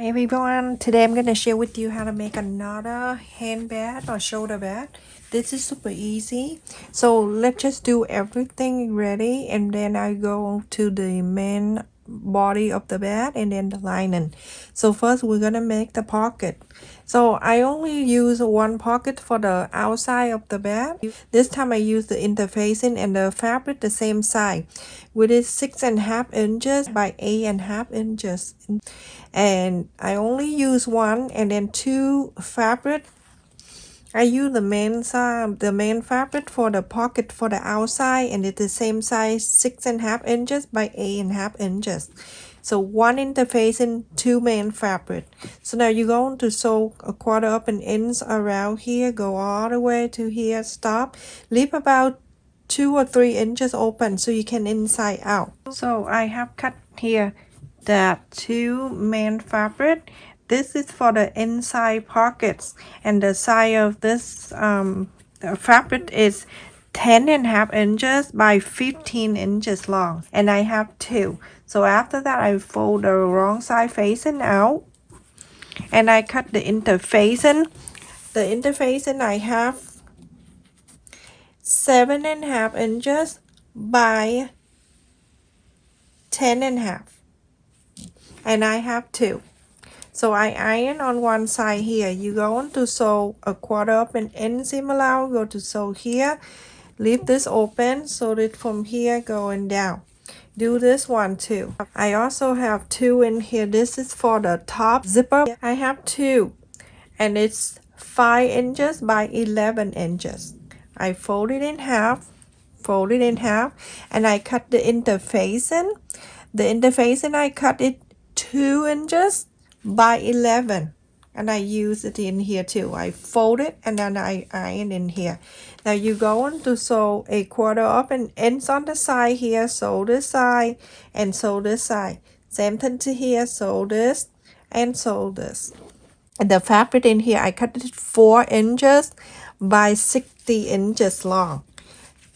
Hi everyone, today I'm going to share with you how to make another handbag or shoulder bag. This is super easy. So let's just do everything ready and then I go to the main body of the bag and then the lining. So first we're going to make the pocket. So I only use one pocket for the outside of the bag. This time I use the interfacing and the fabric the same size, which is 6.5 inches by 8.5 inches. And I only use one and then two fabric. I use the main fabric for the pocket for the outside, and it's the same size, 6.5 inches by 8.5 inches. So one interfacing, two main fabric. So now you're going to sew a 1/4 up an inch around here, go all the way to here, stop, leave about 2 or 3 inches open so you can inside out. So I have cut here the two main fabric. This is for the inside pockets, and the size of this the fabric is 10.5 inches by 15 inches long, and I have two. So after that I fold the wrong side facing out and I cut the interfacing. The interfacing I have 7.5 inches by 10.5, and I have two. So I iron on one side here. You go on to sew a 1/4 up an inch seam allowance, go to sew here, leave this open so that from here going down. Do this one too. I also have two in here. This is for the top zipper. I have two and it's 5 inches by 11 inches. I fold it in half, and I cut the interfacing. The interfacing I cut it 2 inches by 11, and I use it in here too. I fold it and then I iron in here. Now you go on to sew a 1/4 up and ends on the side here, sew this side and sew this side. Same thing to here, sew this and sew this. And the fabric in here I cut it 4 inches by 60 inches long,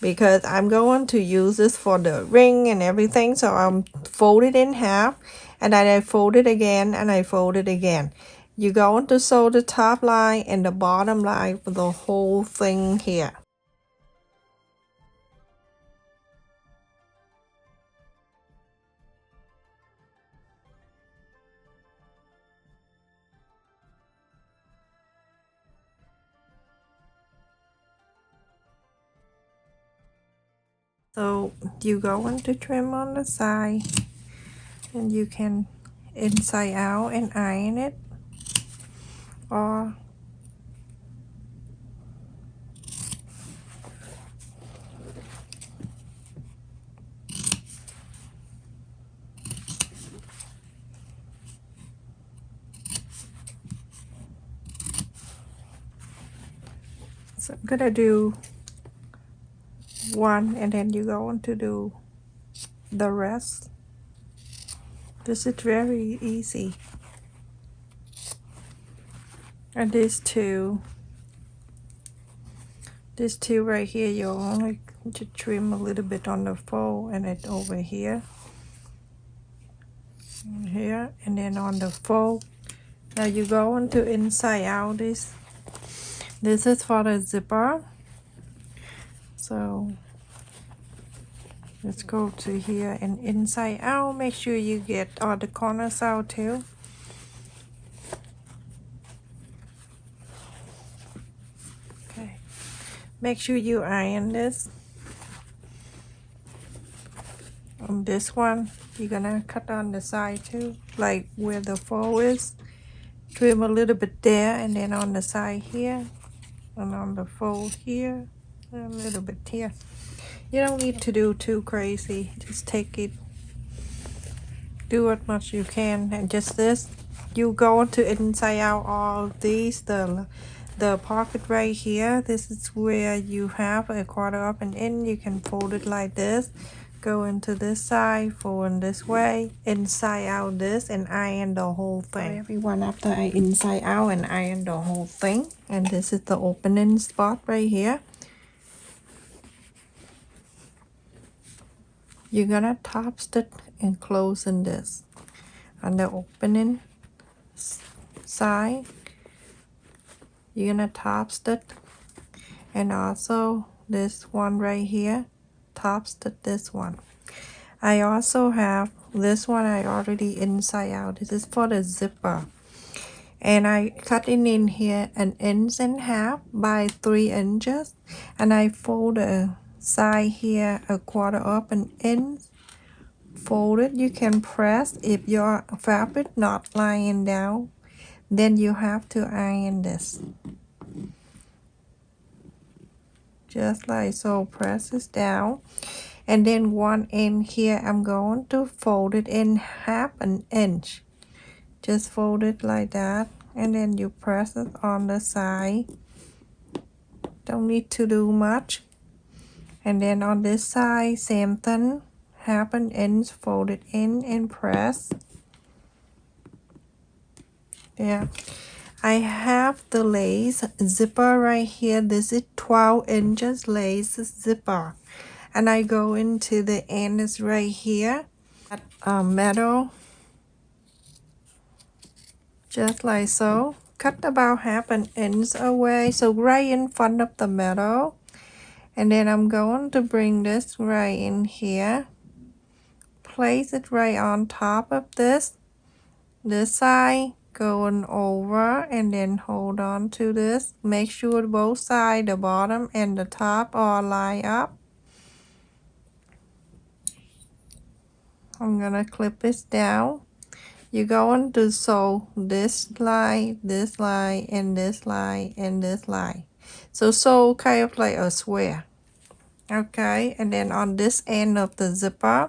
because I'm going to use this for the ring and everything. So I'm fold it in half and then I fold it again and I fold it again. You're going to sew the top line and the bottom line for the whole thing here. So you go into trim on the side and you can inside out and iron it, or so I'm gonna do one and then you go on to do the rest. This is very easy. And these two right here, you'll only to trim a little bit on the fold, and it over here, and then on the fold. Now you go into inside out. This is for the zipper. So let's go to here and inside out. Make sure you get all the corners out too. Okay, make sure you iron this. On this one you're gonna cut on the side too, like where the fold is. Trim a little bit there, and then on the side here, and on the fold here, and a little bit here. You don't need to do too crazy, just take it, do as much you can. And just this, you go to inside out all these, the pocket right here. This is where you have a 1/4 up and in. You can fold it like this, go into this side, fold this way, inside out this, and iron the whole thing. So everyone, after I inside out and iron the whole thing, and this is the opening spot right here, you're gonna top stitch and close in this on the opening side, you're gonna top stitch, and also this one right here, top stitch this one. I also have this one I already inside out. This is for the zipper, and I cut it in here an inch and a half by 3 inches, and I fold the side here a quarter of an inch. Fold it. You can press if your fabric not lying down, then you have to iron this just like so. Press this down, and then one end here I'm going to fold it in half an inch. Just fold it like that, and then you press it on the side. Don't need to do much. And then on this side, same thing, half an inch, fold it in and press. Yeah, I have the lace zipper right here. This is 12 inches lace zipper, and I go into the end is right here, metal, just like so. Cut about half an inch away, so right in front of the metal. And then I'm going to bring this right in here, place it right on top of this side, going over, and then hold on to this. Make sure both sides, the bottom and the top, are lined up. I'm gonna clip this down. You're going to sew this line, and this line, and this line. So sew kind of like a square. Okay, and then on this end of the zipper,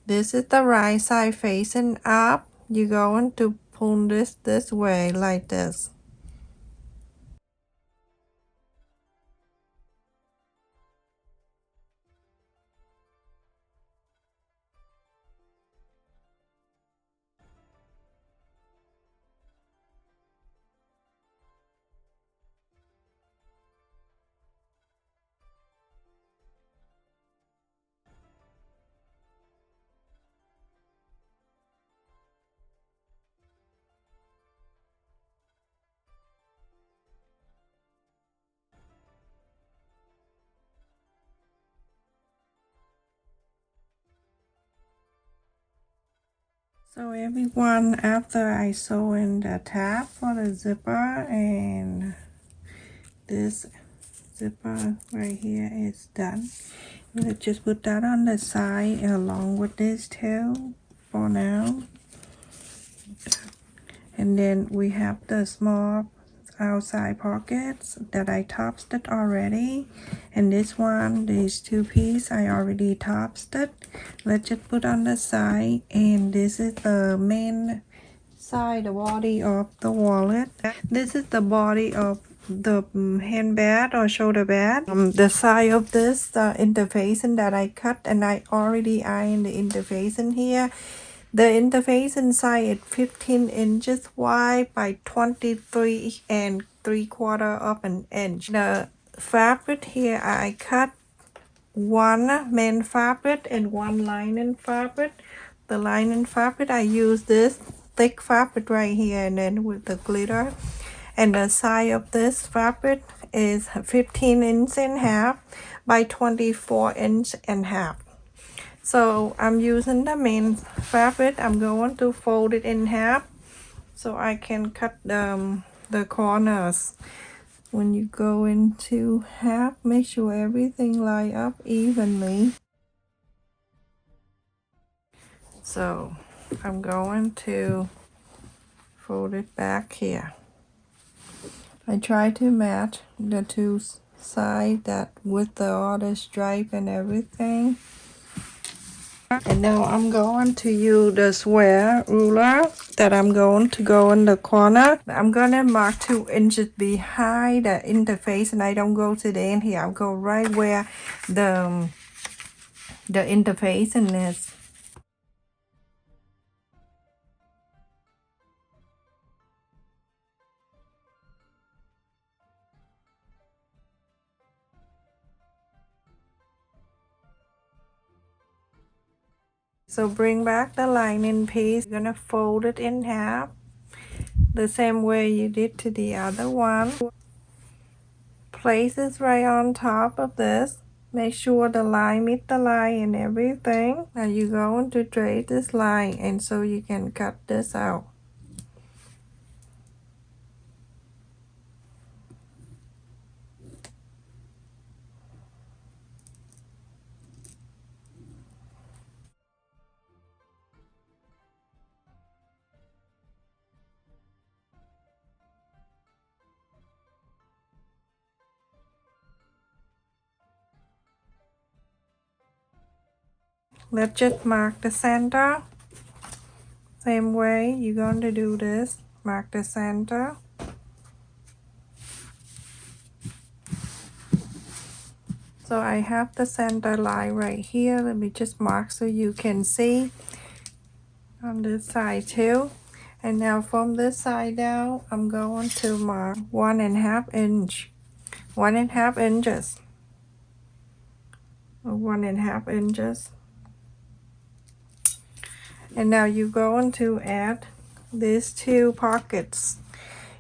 this is the right side facing up. You're going to pull this way like this. So everyone, after I sew in the tab for the zipper, and this zipper right here is done, let's just put that on the side along with this too for now. And then we have the small outside pockets that I top stitched already, and this one, these two pieces I already top stitched. Let's just put on the side, and this is the main side, the body of the wallet. This is the body of the handbag or shoulder bag. The side of this interfacing that I cut, and I already ironed the interfacing here. The interface inside is 15 inches wide by 23 and 3/4 of an inch. The fabric here, I cut one main fabric and one lining fabric. The lining fabric, I use this thick fabric right here, and then with the glitter. And the size of this fabric is 15 inch and a half by 24 inch and a half. So I'm using the main fabric. I'm going to fold it in half so I can cut the corners. When you go into half, make sure everything line up evenly. So I'm going to fold it back here. I try to match the two sides that with the other stripe and everything. And now I'm going to use the square ruler that I'm going to go in the corner. I'm gonna mark 2 inches behind the interface, and I don't go to the end here. I'll go right where the interface is. So bring back the lining piece. You're gonna fold it in half the same way you did to the other one. Place this right on top of this. Make sure the line meet the line and everything. Now you're going to drape this line and so you can cut this out. Let's just mark the center. Same way you're going to do this. Mark the center. So I have the center line right here. Let me just mark so you can see on this side too. And now from this side down, I'm going to mark 1.5 inch. 1.5 inches. 1.5 inches. And now you're going to add these two pockets.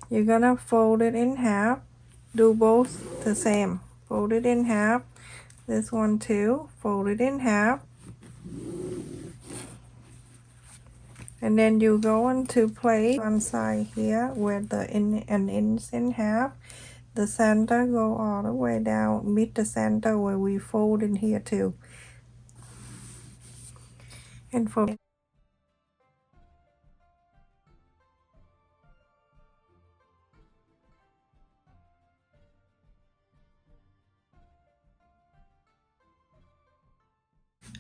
You're gonna fold it in half. Do both the same. Fold it in half. This one too. Fold it in half. And then you're going to place one side here where an inch in half. The center go all the way down. Meet the center where we fold in here too. And fold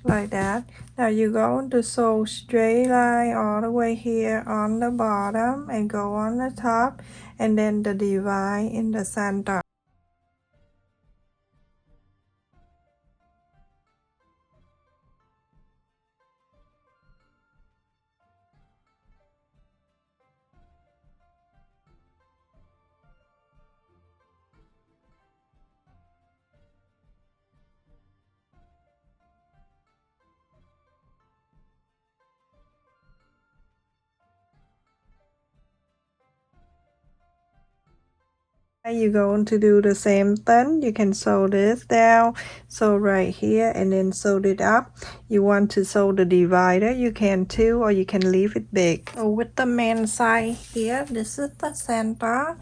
like that. Now you're going to sew straight line all the way here on the bottom and go on the top and then the divide in the center. You're going to do the same thing. You can sew this down, sew right here, and then sew it up. You want to sew the divider, you can too, or you can leave it big. So with the main side here, this is the center.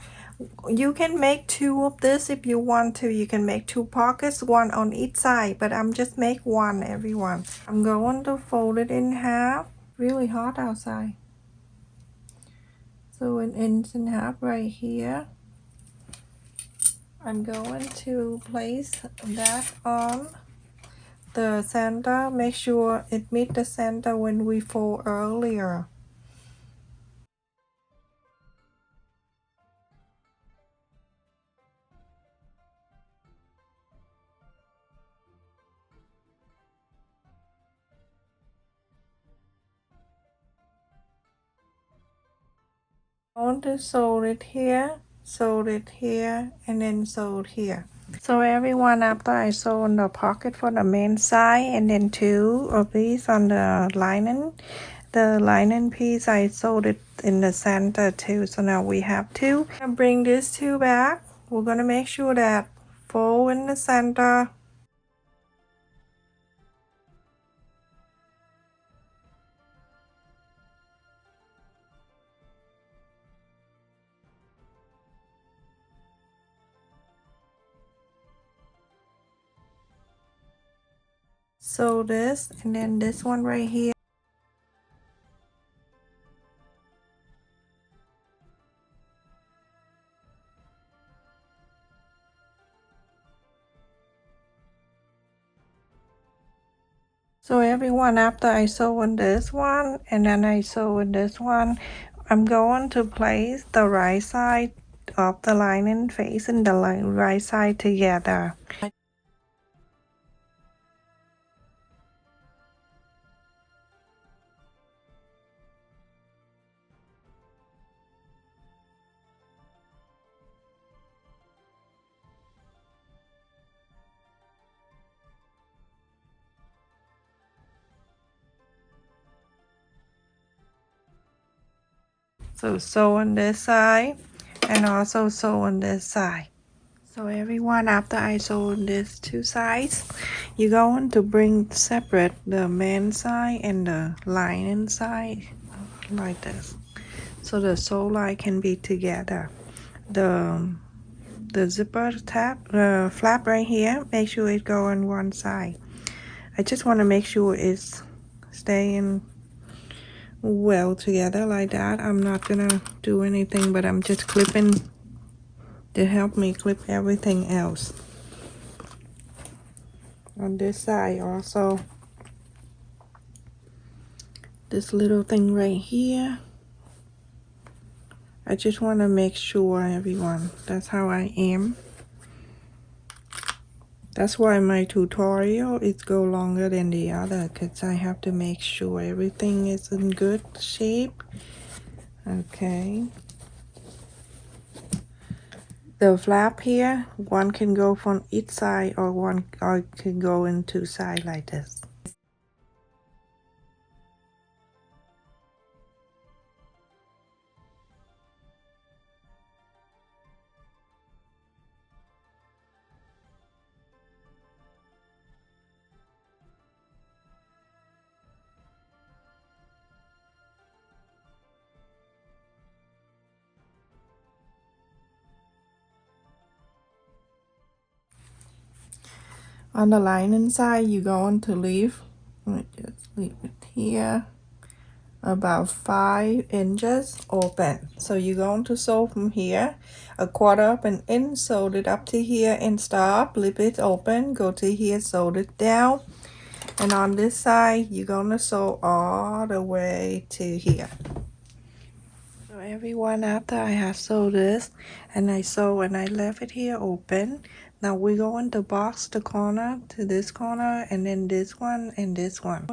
You can make two of this if you want to. You can make two pockets, one on each side, but I'm just make one, everyone. I'm going to fold it in half. Really hot outside. So an inch and a half right here. I'm going to place that on the center. Make sure it meets the center when we fold earlier. I want to sew it here, and then sew it here. So everyone, after I sew on the pocket for the main side and then two of these on the lining piece, I sewed it in the center too. So now we have two. I'm gonna bring these two back. We're gonna make sure that fold in the center. Sew this and then this one right here. So everyone, after I sew in this one and then I sew in this one, I'm going to place the right side of the lining facing the right side together. So sew on this side and also sew on this side. So everyone, after I sew on these two sides, you're going to bring separate the main side and the lining side like this. So the sew line can be together. The zipper tab, the flap right here, make sure it go on one side. I just want to make sure it's staying well together like that. I'm not gonna do anything, but I'm just clipping to help me clip everything else. On this side also, this little thing right here, I just want to make sure, everyone, that's how I am. That's why my tutorial is go longer than the other, because I have to make sure everything is in good shape. Okay. The flap here, one can go from each side or one can go in two sides like this. On the lining side, you're going to leave, let me just leave it here, about 5 inches open. So you're going to sew from here, a quarter up and in, sew it up to here and stop, leave it open, go to here, sew it down. And on this side, you're going to sew all the way to here. So everyone, after I have sewed this, and I sew and I left it here open, now we're going to box the corner to this corner, and then this one and this one.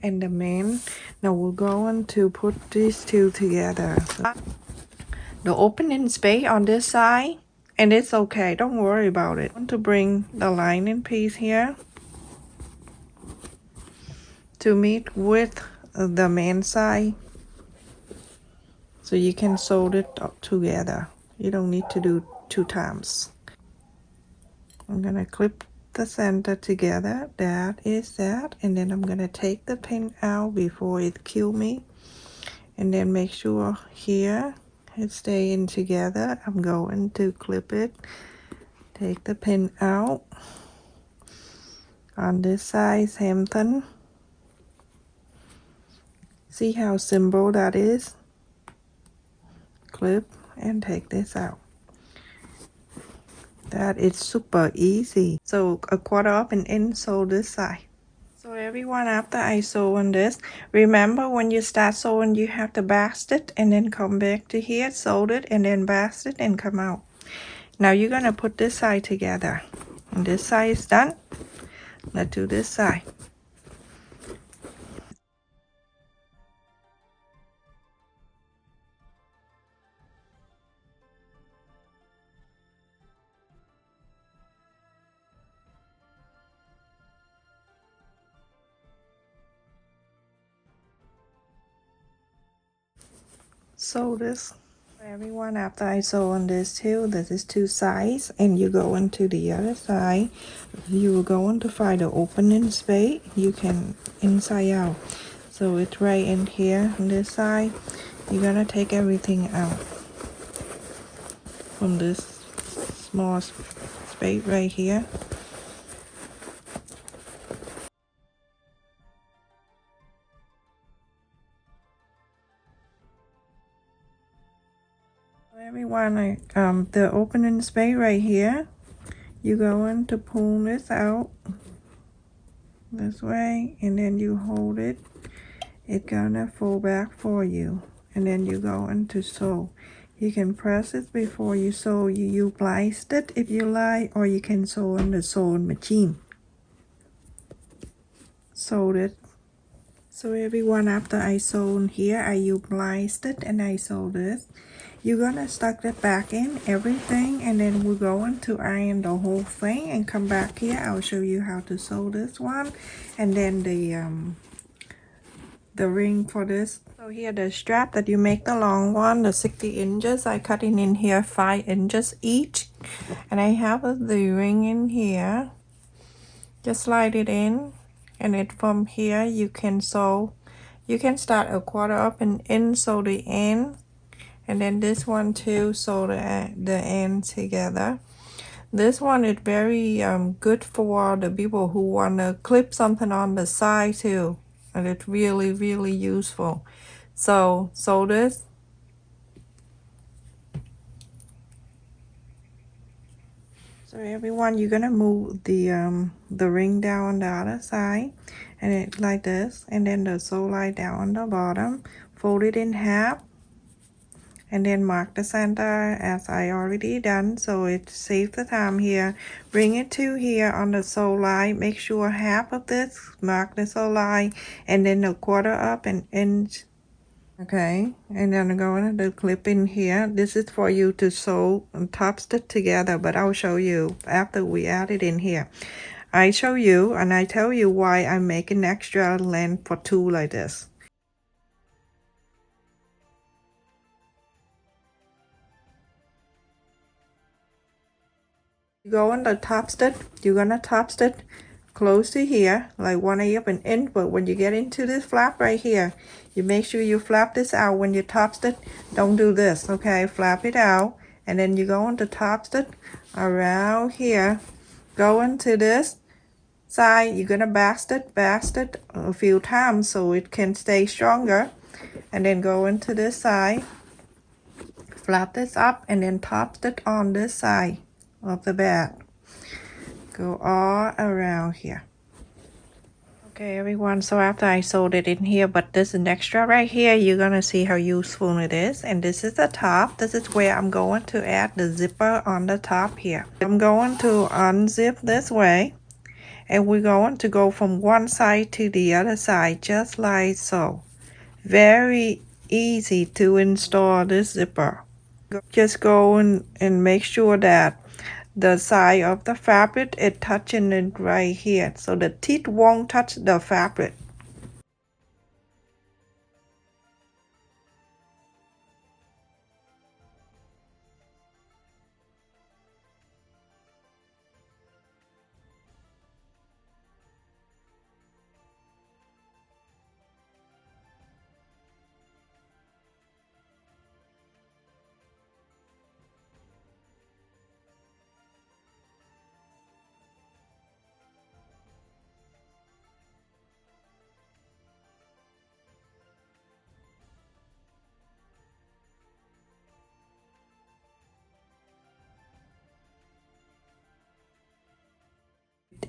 And the main, now we're going to put these two together. So the opening space on this side, and it's okay, don't worry about it. I want to bring the lining piece here to meet with the main side, so you can sew it up together. You don't need to do 2 times. I'm gonna clip the center together, that is that, and then I'm gonna take the pin out before it kill me, and then make sure here it's staying together. I'm going to clip it, take the pin out. On this side, same thing. See how simple that is? Clip and take this out. That is super easy. So a quarter up and in, sew this side. So everyone, after I sew on this, remember when you start sewing, you have to bast it and then come back to here, sew it, and then bast it and come out. Now you're gonna put this side together. And this side is done. Let's do this side. Sew this. Everyone, after I sew on this too, this is 2 sides, and you go into the other side. You are going to find the opening space. You can inside out. So it's right in here on this side. You're gonna take everything out from this small space right here. Everyone, the opening space right here, you're going to pull this out this way, and then you hold it. It's gonna fold back for you, and then you go into sew. You can press it before you sew. You slice it if you like, or you can sew on the sewing machine. Sew it. So everyone, after I sew here, I utilized it and I sew this. You're gonna stuck it back in everything, and then we're going to iron the whole thing and come back here. I'll show you how to sew this one, and then the ring for this. So here the strap that you make the long one, the 60 inches, I cut in here 5 inches each, and I have the ring in here. Just slide it in, and it from here you can sew. You can start a quarter up and in, sew the end, and then this one too, sew the end together. This one is very good for the people who want to clip something on the side too, and it's really useful. So sew this. So everyone, you're gonna move the ring down on the other side, and it like this, and then the sew line down on the bottom, fold it in half, and then mark the center as I already done, so it saves the time here. Bring it to here on the sew line, make sure half of this, mark the sew line, and then a quarter up and inch. Okay, and then I'm going to clip in here. This is for you to sew and top stitch together, but I'll show you after we add it in here. I show you and I tell you why I'm making extra length for 2 like this. You go on the top stitch, you're gonna top stitch close to here, like 1/8 of an inch, but when you get into this flap right here, you make sure you flap this out when you top stitch. Don't do this, okay? Flap it out, and then you go on the top stitch around here, go into this side. You're gonna back stitch a few times so it can stay stronger, and then go into this side, flap this up, and then top stitch on this side of the bag. Go all around here. Okay everyone, so after I sewed it in here, but this is an extra right here, you're gonna see how useful it is. And this is the top. This is where I'm going to add the zipper on the top here. I'm going to unzip this way, and we're going to go from one side to the other side, just like so. Very easy to install this zipper. Just go and make sure that the side of the fabric is touching it right here, so the teeth won't touch the fabric.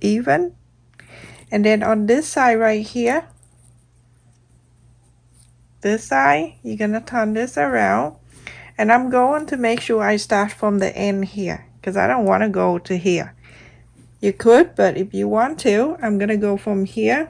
Even, and then on this side right here, this side, you're gonna turn this around, and I'm going to make sure I start from the end here, because I don't want to go to here. You could, but if you want to, I'm gonna go from here.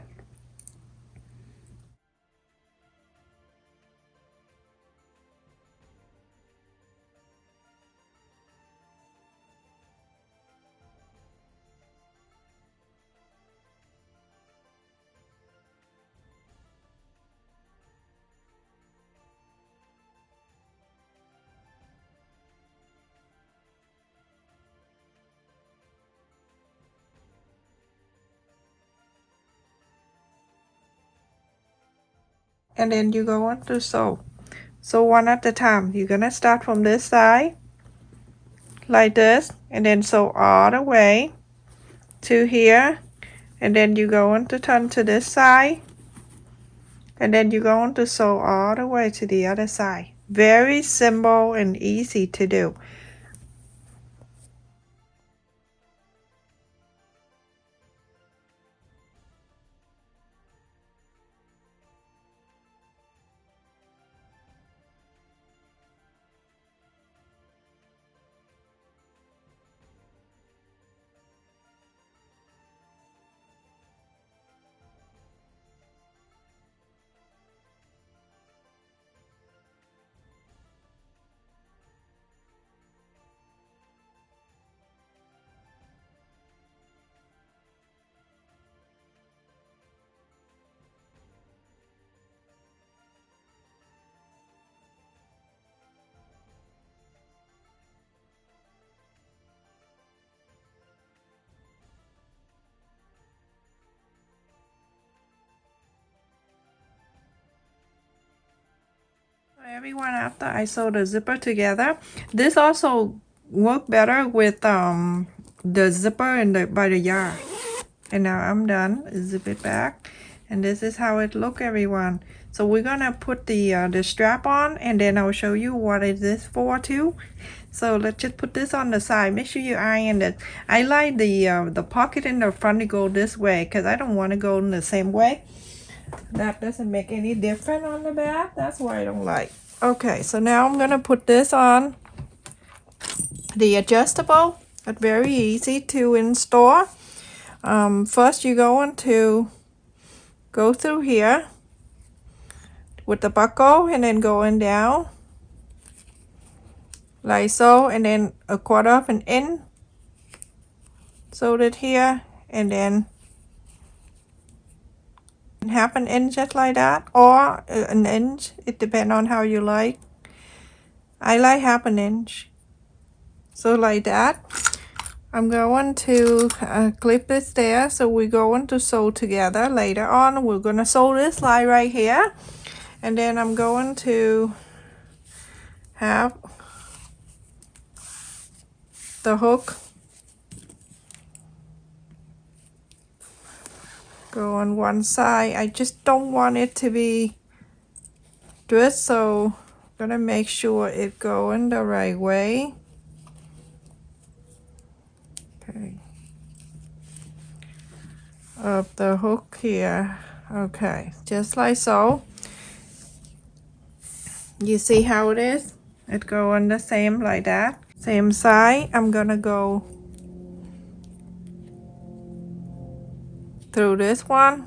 and then you go on to sew. So one at a time. You're gonna start from this side like this, and then sew all the way to here, and then you go on to turn to this side, and then you go on to sew all the way to the other side. Very simple and easy to do. Everyone, after I sew the zipper together, this also work better with the zipper in the by the yard. And now I'm done. Zip it back, and this is how it look, everyone. So we're gonna put the strap on, and then I'll show you what is this for too. So let's just put this on the side. Make sure you iron it. I like the pocket in the front to go this way because I don't want to go in the same way. That doesn't make any difference on the back. That's why I don't like. Okay, so now I'm gonna put this on the adjustable. It's very easy to install. First you're going to go through here with the buckle and then going down like so, and then a quarter of an inch sewed it here, and then half an inch just like that, or an inch. It depends on how you like. I like half an inch, so like that. I'm going to clip this there, so we're going to sew together later on. We're going to sew this line right here, and then I'm going to have the hook go on one side. I just don't want it to be twist, so I'm gonna make sure it go in the right way. Okay, of the hook here. Okay, just like so. You see how it is? It go on the same like that, same side. I'm gonna go through this one,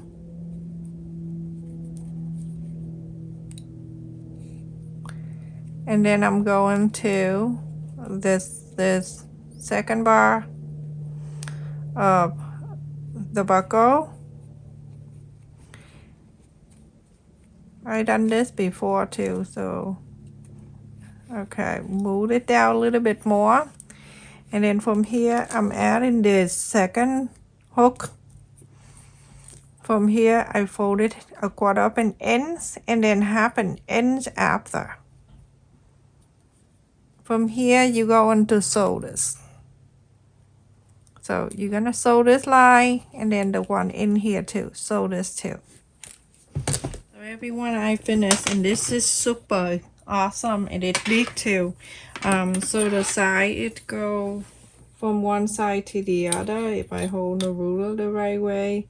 and then I'm going to this second bar of the buckle. I done this before too, so okay, move it down a little bit more, and then from here I'm adding this second hook. From here I fold it a quarter of an inch, and then half an inch after. From here you go into sew this. So you're gonna sew this line, and then the one in here too, sew this too. So everyone, I finished, and this is super awesome, and it's big too. So the side, it go from one side to the other. If I hold the ruler the right way,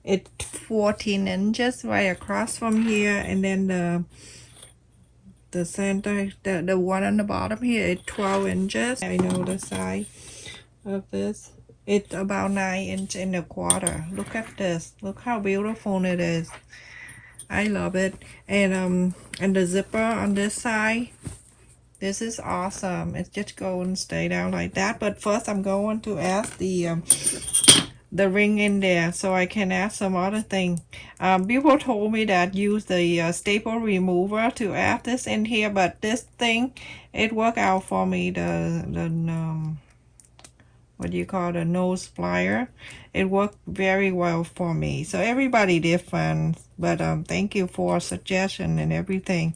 it's 14 inches right across from here, and then the center, the one on the bottom here is 12 inches. I know the side of this, it's about 9 inches and a quarter. Look at this, look how beautiful it is. I love it. And the zipper on this side, this is awesome. It's just going to stay down like that. But first I'm going to add the ring in there, so I can add some other thing. People told me that use the staple remover to add this in here, but this thing, it worked out for me. What what you call the nose plier. It worked very well for me. So everybody different, but thank you for suggestion and everything.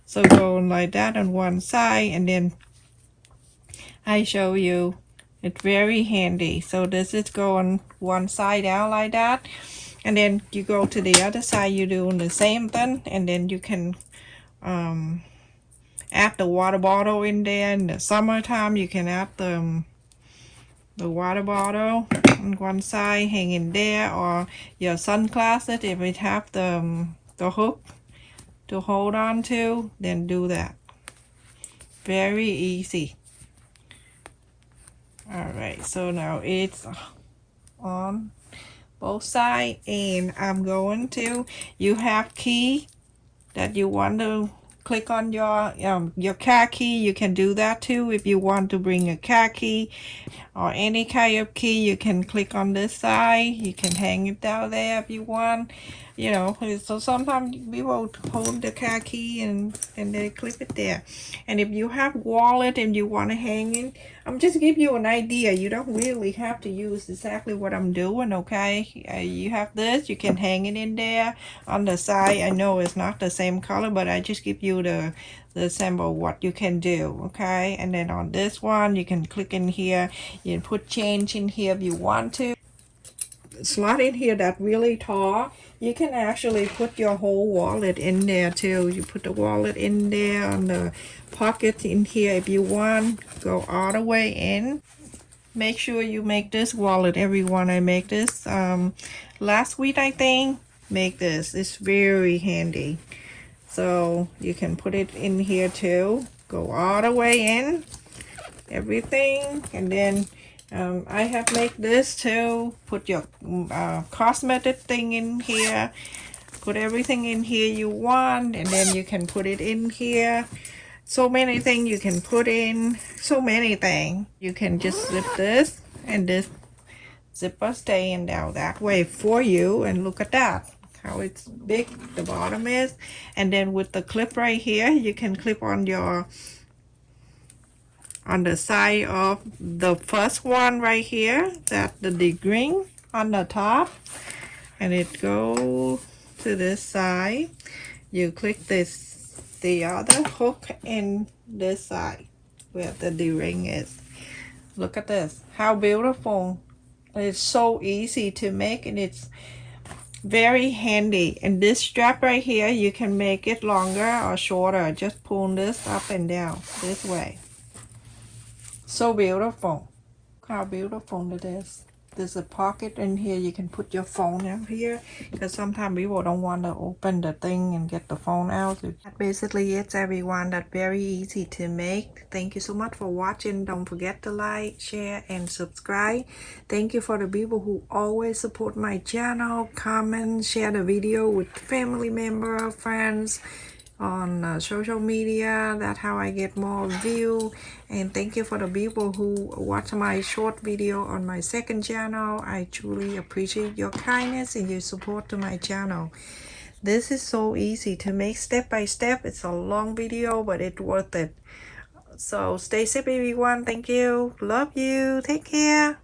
So go like that on one side, and then I show you. It's very handy. So this is going one side out like that, and then you go to the other side, you do the same thing, and then you can add the water bottle in there. In the summertime, you can add the water bottle on one side hanging there, or your sunglasses if it have the hook to hold on to, then do that. Very easy. Alright, so now it's on both sides, and I'm going to, you have key that you want to click on your car key. You can do that too. If you want to bring a car key or any kind of key, you can click on this side. You can hang it down there if you want, you know. So sometimes people hold the car key and they clip it there. And if you have wallet and you want to hang it, I'm just give you an idea. You don't really have to use exactly what I'm doing, okay? You have this, you can hang it in there on the side. I know it's not the same color, but I just give you the symbol what you can do, okay? And then on this one, you can click in here. You can put change in here if you want to. Slot in here that really tall. You can actually put your whole wallet in there too. You put the wallet in there, on the pocket in here if you want. Go all the way in. Make sure you make this wallet, everyone. I make this last week, I think. Make this. It's very handy. So you can put it in here too. Go all the way in. Everything. And then I have made this too. Put your cosmetic thing in here. Put everything in here you want, and then you can put it in here. So many things you can put in. So many things. You can just slip this, and this zipper staying down that way for you. And look at that, how it's big the bottom is. And then with the clip right here, you can clip on your on the side of the first one right here, that the green on the top, and it goes to this side. You click this, the other hook in this side where the D-ring is. Look at this, how beautiful. It's so easy to make, and it's very handy. And this strap right here, you can make it longer or shorter. Just pull this up and down this way. So beautiful. Look how beautiful it is. There's a pocket in here. You can put your phone out here, because sometimes people don't want to open the thing and get the phone out. That basically it's everyone. That's very easy to make. Thank you so much for watching. Don't forget to like, share, and subscribe. Thank you for the people who always support my channel. Comment, share the video with family member, friends on social media. That's how I get more view. And thank you for the people who watch my short video on my second channel. I truly appreciate your kindness and your support to my channel. This is so easy to make step by step. It's a long video, but it's worth it. So stay safe everyone. Thank you. Love you. Take care.